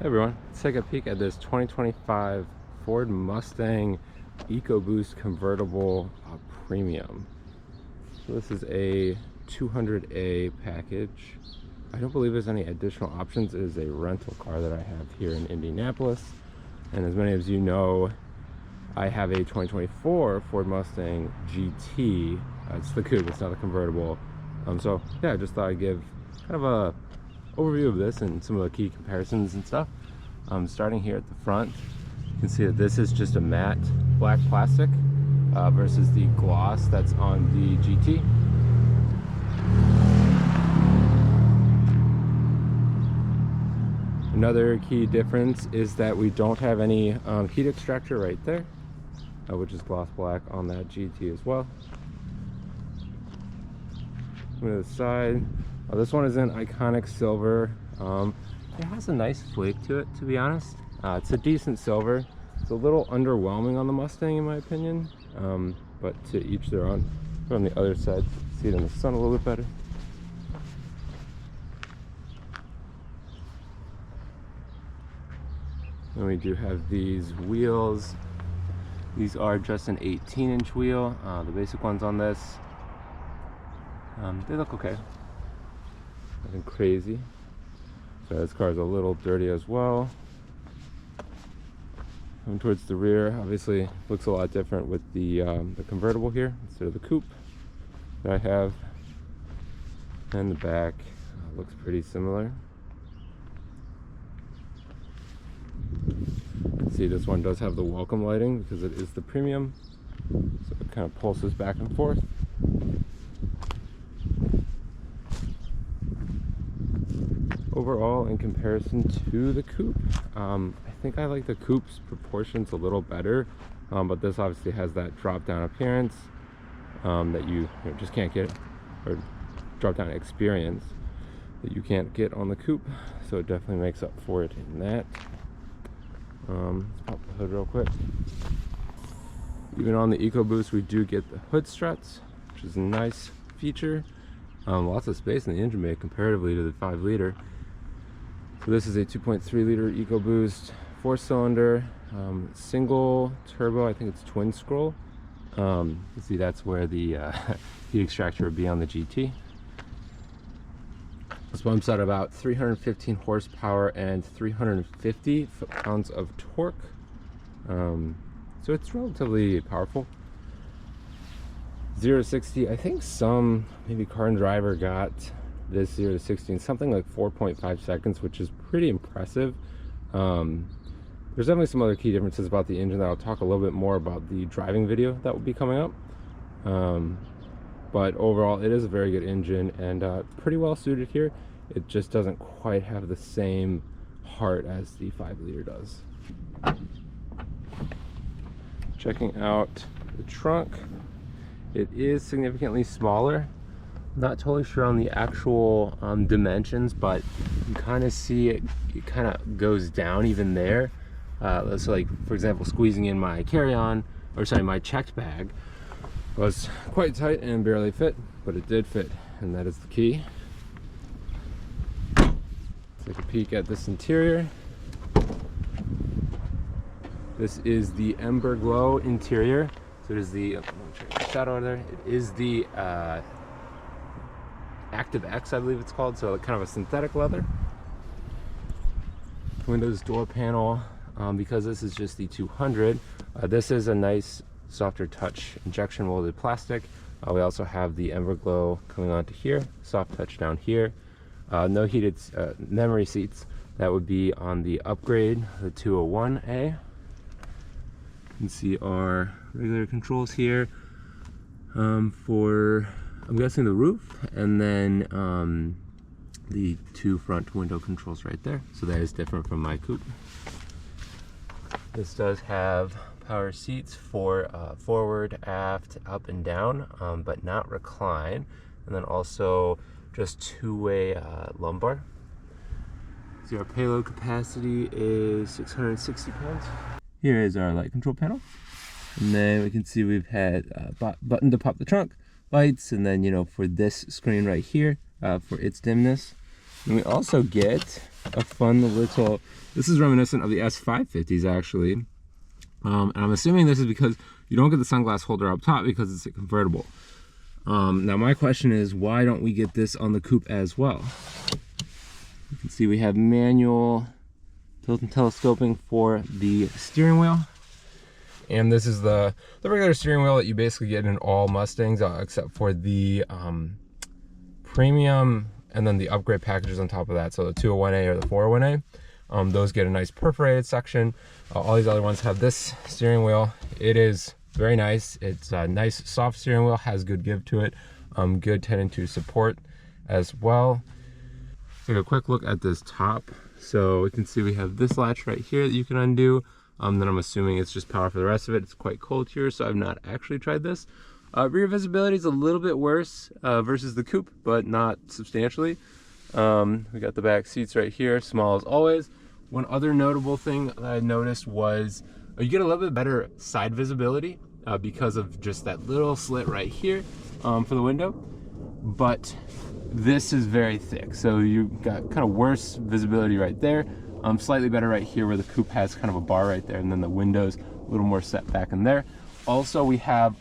Hey everyone, let's take a peek at this 2025 Ford Mustang Ecoboost convertible premium. So this is a 200A package. I don't believe there's any additional options. It is a rental car that I have here in Indianapolis. And as many of you know, I have a 2024 Ford Mustang GT. It's the coupe, it's not the convertible. So yeah, I just thought I'd give kind of a overview of this and some of the key comparisons and stuff. Starting here at the front, you can see that this is just a matte black plastic versus the gloss that's on the GT. Another key difference is that we don't have any heat extractor right there, which is gloss black on that GT as well. To the side, this one is in iconic silver. It has a nice flake to it, to be honest. It's a decent silver. It's a little underwhelming on the Mustang in my opinion, but to each their own. From the other side, see it in the sun a little bit better. And we do have these wheels. These are just an 18-inch wheel. The basic ones on this, they look okay. Nothing crazy. So this car is a little dirty as well. Coming towards the rear, obviously looks a lot different with the convertible here instead of the coupe that I have. And the back looks pretty similar. See, this one does have the welcome lighting because it is the premium, so it kind of pulses back and forth. Overall, in comparison to the coupe, I think I like the coupe's proportions a little better, but this obviously has that drop down appearance that you just can't get, or drop down experience that you can't get on the coupe, so it definitely makes up for it in that. Let's pop the hood real quick. Even on the EcoBoost, we do get the hood struts, which is a nice feature. Lots of space in the engine bay comparatively to the 5-liter. So this is a 2.3-liter EcoBoost, 4-cylinder, single turbo. I think it's twin scroll. You see, that's where the heat extractor would be on the GT. This pumps out about 315 horsepower and 350 foot-pounds of torque. So it's relatively powerful. 0 to 60, I think some maybe car and driver got this 0 to 60 in something like 4.5 seconds, which is pretty impressive. There's definitely some other key differences about the engine that I'll talk a little bit more about the driving video that will be coming up. But overall, it is a very good engine and pretty well suited here. It just doesn't quite have the same heart as the 5-liter does. Checking out the trunk, it is significantly smaller. Not totally sure on the actual dimensions, but you kind of see it kind of goes down even there. So like, for example, squeezing in my carry-on, or sorry, my checked bag was quite tight and barely fit, but it did fit, and that is the key. Take a peek at this interior. This is the Ember Glow interior. So it is the, let me check the shadow there. It is the Active X, I believe it's called, so kind of a synthetic leather. Windows door panel, because this is just the 200, this is a nice softer touch injection molded plastic. We also have the Ember Glow coming onto here, soft touch down here. No heated memory seats. That would be on the upgrade, the 201A. You can see our regular controls here for, I'm guessing, the roof, and then the 2 front window controls right there. So that is different from my coupe. This does have power seats for forward, aft, up and down, but not recline, and then also just 2-way lumbar. See, our payload capacity is 660 pounds. Here is our light control panel, and then we can see we've had a button to pop the trunk, lights, and then for this screen right here for its dimness. And we also get a fun little, this is reminiscent of the S550s actually. And I'm assuming this is because you don't get the sunglass holder up top because it's a convertible. Now my question is, why don't we get this on the coupe as well? You can see we have manual tilt and telescoping for the steering wheel. And this is the regular steering wheel that you basically get in all Mustangs, except for the premium and then the upgrade packages on top of that. So the 201A or the 401A, those get a nice perforated section. All these other ones have this steering wheel. It is very nice. It's a nice soft steering wheel, has good give to it, good 10-2 support as well. Take a quick look at this top. So we can see we have this latch right here that you can undo. Then I'm assuming it's just power for the rest of it. It's quite cold here, so I've not actually tried this. Rear visibility is a little bit worse versus the coupe, but not substantially. We got the back seats right here, small as always. One other notable thing that I noticed was you get a little bit better side visibility because of just that little slit right here for the window. But this is very thick, so you got kind of worse visibility right there. Slightly better right here where the coupe has kind of a bar right there, and then the windows a little more set back in there. Also, we have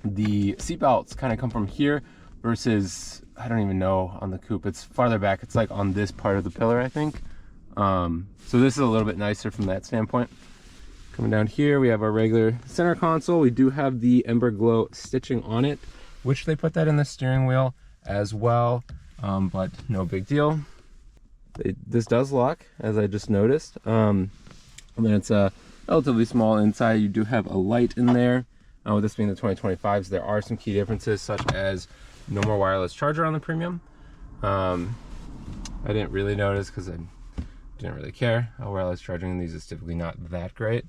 the seat belts kind of come from here versus, I don't even know on the coupe, it's farther back. It's like on this part of the pillar, I think. So this is a little bit nicer from that standpoint. Coming down here, we have our regular center console. We do have the Ember Glow stitching on it, which they put that in the steering wheel as well, but no big deal. This does lock, as I just noticed. And then it's a relatively small inside. You do have a light in there. With this being the 2025s, there are some key differences, such as no more wireless charger on the premium. I didn't really notice because I didn't really care. Wireless charging in these is typically not that great.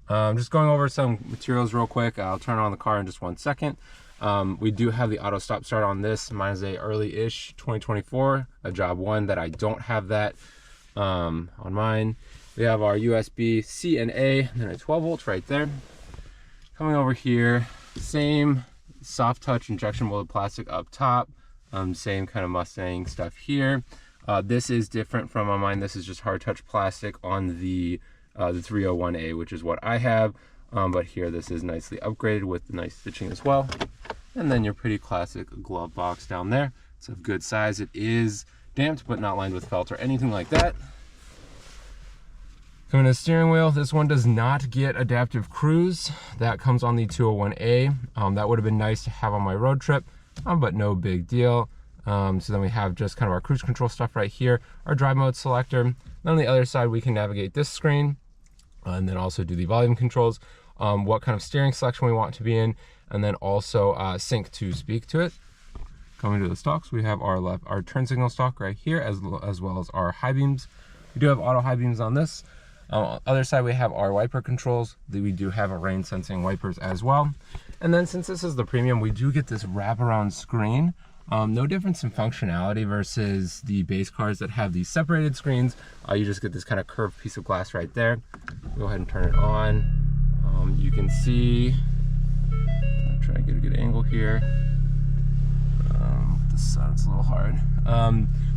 Just going over some materials real quick. I'll turn on the car in just 1 second. We do have the auto stop start on this. Mine is a early-ish 2024, a job one that I don't have that on mine. We have our USB-C and A, and then a 12 volts right there. Coming over here, same soft touch injection molded plastic up top, same kind of Mustang stuff here. This is different from on mine. This is just hard touch plastic on the 301A, which is what I have. But here this is nicely upgraded with the nice stitching as well. And then your pretty classic glove box down there. It's of good size. It is damped but not lined with felt or anything like that. Coming to the steering wheel, this one does not get adaptive cruise. That comes on the 201A. That would have been nice to have on my road trip, but no big deal. So then we have just kind of our cruise control stuff right here, our drive mode selector. Then on the other side, we can navigate this screen and then also do the volume controls, what kind of steering selection we want to be in, and then also sync to speak to it. Coming to the stalks, we have our turn signal stalk right here, as well as our high beams. We do have auto high beams on this. Other side, we have our wiper controls. We do have a rain sensing wipers as well. And then since this is the premium, we do get this wraparound screen. No difference in functionality versus the base cars that have these separated screens. You just get this kind of curved piece of glass right there. Go ahead and turn it on. You can see, I'll try to get a good angle here. With the sun, it's a little hard.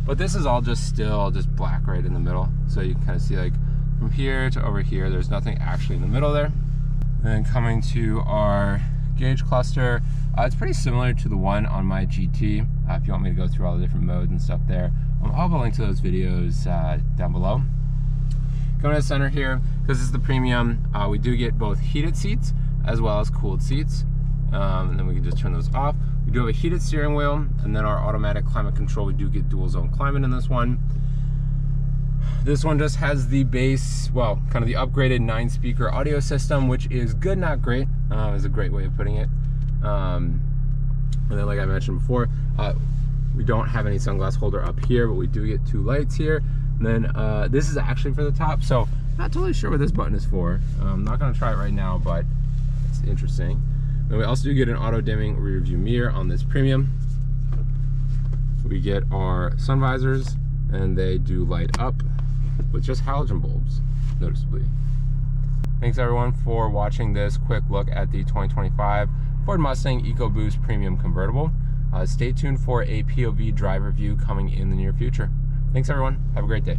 But this is all just black right in the middle. So you can kind of see like from here to over here, there's nothing actually in the middle there. And then coming to our gauge cluster, it's pretty similar to the one on my GT. If you want me to go through all the different modes and stuff there, I'll have a link to those videos down below. Going to the center here, because this is the premium, we do get both heated seats as well as cooled seats. And then we can just turn those off. We do have a heated steering wheel, and then our automatic climate control. We do get dual zone climate in this one. This one just has the base, well, kind of the upgraded 9-speaker audio system, which is good, not great. Is a great way of putting it. And then, like I mentioned before, we don't have any sunglass holder up here, but we do get 2 lights here. And then this is actually for the top, so not totally sure what this button is for. I'm not gonna try it right now, but it's interesting. And we also do get an auto dimming rear view mirror on this premium. We get our sun visors, and they do light up with just halogen bulbs, noticeably. Thanks everyone for watching this quick look at the 2025 Ford Mustang Ecoboost Premium Convertible. Stay tuned for a POV drive review coming in the near future. Thanks everyone, have a great day.